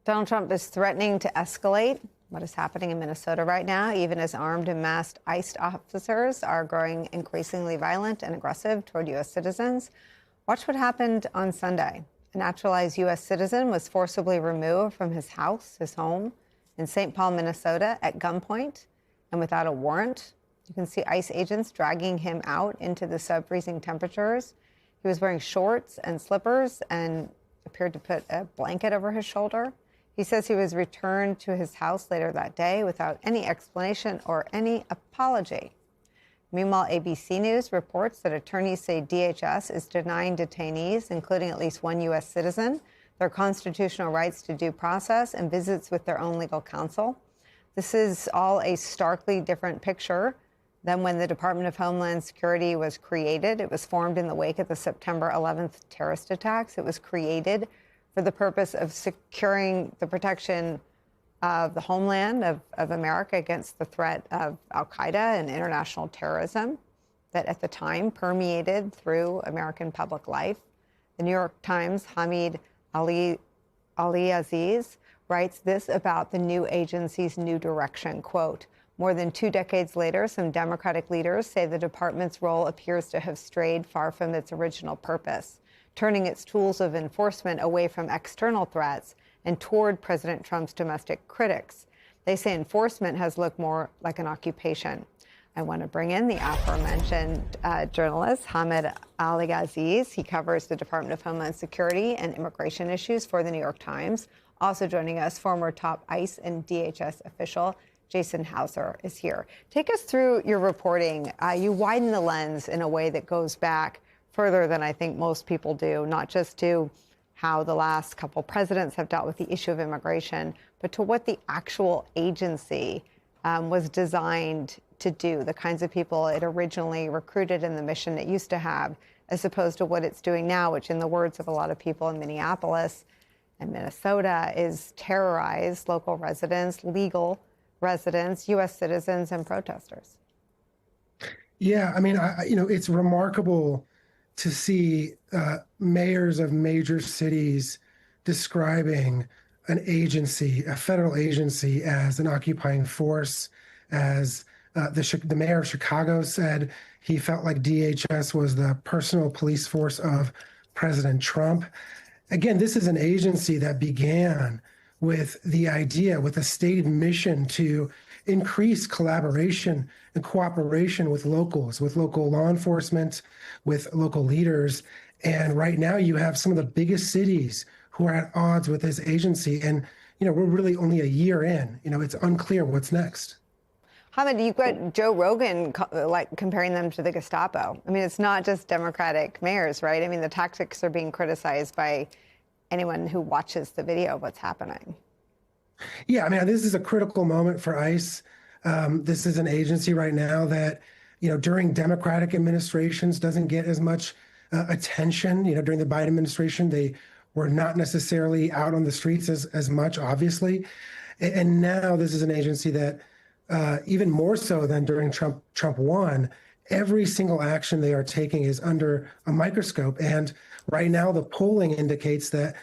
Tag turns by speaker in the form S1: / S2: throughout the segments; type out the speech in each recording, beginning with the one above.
S1: Donald Trump is threatening to escalate what is happening in Minnesota right now, even as armed and masked ICE officers are growing increasingly violent and aggressive toward U.S. citizens. Watch what happened on Sunday. A naturalized U.S. citizen was forcibly removed from his house, his home, in St. Paul, Minnesota, at gunpoint and without a warrant. You can see ICE agents dragging him out into the sub-freezing temperatures. He was wearing shorts and slippers and appeared to put a blanket over his shoulder. He says he was returned to his house later that day without any explanation or any apology. Meanwhile, ABC News reports that attorneys say DHS is denying detainees, including at least one U.S. citizen, their constitutional rights to due process and visits with their own legal counsel. This is all a starkly different picture than when the Department of Homeland Security was created. It was formed in the wake of the September 11th terrorist attacks. It was created for the purpose of securing the protection of the homeland of America against the threat of al-Qaeda and international terrorism that at the time permeated through American public life. The New York Times' Hamid Ali Aziz writes this about the new agency's new direction, quote, "More than 2 decades later, some Democratic leaders say the department's role appears to have strayed far from its original purpose, turning its tools of enforcement away from external threats and toward President Trump's domestic critics. They say enforcement has looked more like an occupation." I want to bring in the aforementioned journalist, Hamid Ali Aziz. He covers the Department of Homeland Security and immigration issues for the New York Times. Also joining us, former top ICE and DHS official Jason Hauser is here. Take us through your reporting. You widen the lens in a way that goes back further than I think most people do, not just to how the last couple presidents have dealt with the issue of immigration, but to what the actual agency was designed to do, the kinds of people it originally recruited and the mission it used to have, as opposed to what it's doing now, which in the words of a lot of people in Minneapolis and Minnesota is terrorize local residents, legal residents, U.S. citizens, and protesters.
S2: Yeah, I mean, it's remarkable to see mayors of major cities describing an agency, a federal agency, as an occupying force. As the mayor of Chicago said, he felt like DHS was the personal police force of President Trump. Again, this is an agency that began with the idea, with a stated mission to increase collaboration and cooperation with locals, with local law enforcement, with local leaders. And right now you have some of the biggest cities who are at odds with this agency. And, we're really only a year in. It's unclear what's next.
S1: Hamid, you've got Joe Rogan comparing them to the Gestapo. I mean, it's not just Democratic mayors, right? I mean, the tactics are being criticized by anyone who watches the video of what's happening.
S2: Yeah, I mean, this is a critical moment for ICE. This is an agency right now that, during Democratic administrations doesn't get as much attention. During the Biden administration, they were not necessarily out on the streets as much, obviously. And now this is an agency that, even more so than during Trump 1, every single action they are taking is under a microscope. And right now, the polling indicates that,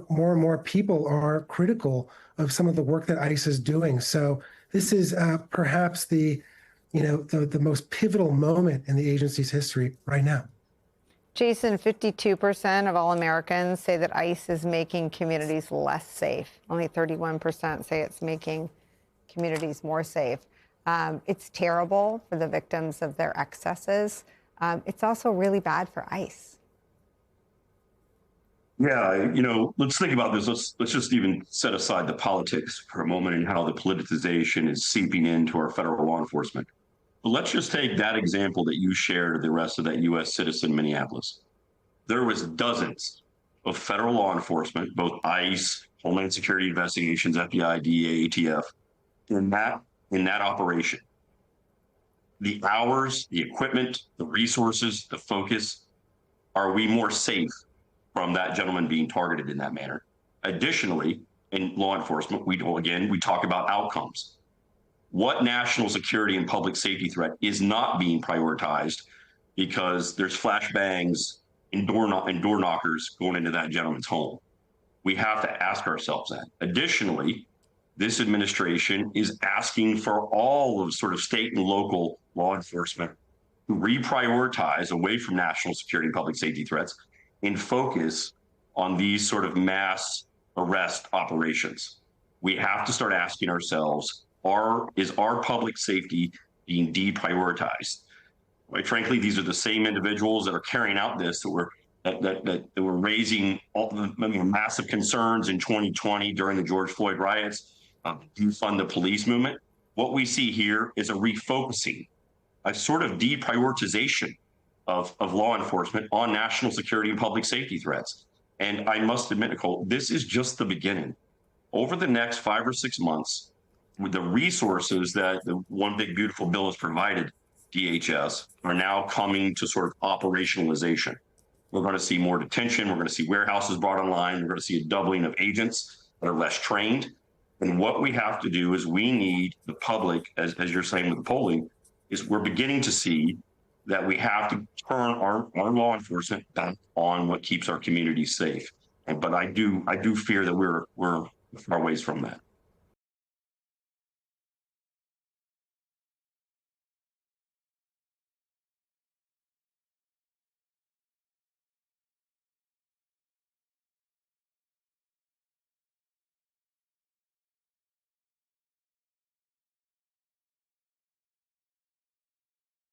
S2: more and more people are critical of some of the work that ICE is doing. So this is perhaps the most pivotal moment in the agency's history right now.
S1: Jason, 52% of all Americans say that ICE is making communities less safe. Only 31% say it's making communities more safe. It's terrible for the victims of their excesses. It's also really bad for ICE.
S3: Yeah, let's think about this. Let's just even set aside the politics for a moment and how the politicization is seeping into our federal law enforcement. But let's just take that example that you shared of the arrest of that U.S. citizen in Minneapolis. There was dozens of federal law enforcement, both ICE, Homeland Security Investigations, FBI, DEA, ATF, in that operation. The hours, the equipment, the resources, the focus, are we more safe from that gentleman being targeted in that manner? Additionally, in law enforcement, we talk about outcomes. What national security and public safety threat is not being prioritized because there's flashbangs and door knockers going into that gentleman's home? We have to ask ourselves that. Additionally, this administration is asking for all of sort of state and local law enforcement to reprioritize away from national security and public safety threats and focus on these sort of mass arrest operations. We have to start asking ourselves, is our public safety being deprioritized? Quite frankly, these are the same individuals that are carrying out this that were raising all the massive concerns in 2020 during the George Floyd riots, defund the police movement. What we see here is a refocusing, a sort of deprioritization of law enforcement on national security and public safety threats. And I must admit, Nicole, this is just the beginning. Over the next 5 or 6 months, with the resources that the One Big Beautiful Bill has provided DHS are now coming to sort of operationalization. We're going to see more detention. We're going to see warehouses brought online. We're going to see a doubling of agents that are less trained. And what we have to do is we need the public, as you're saying with the polling, is we're beginning to see that we have to turn our law enforcement back on what keeps our communities safe. But I do fear that we're far ways from that.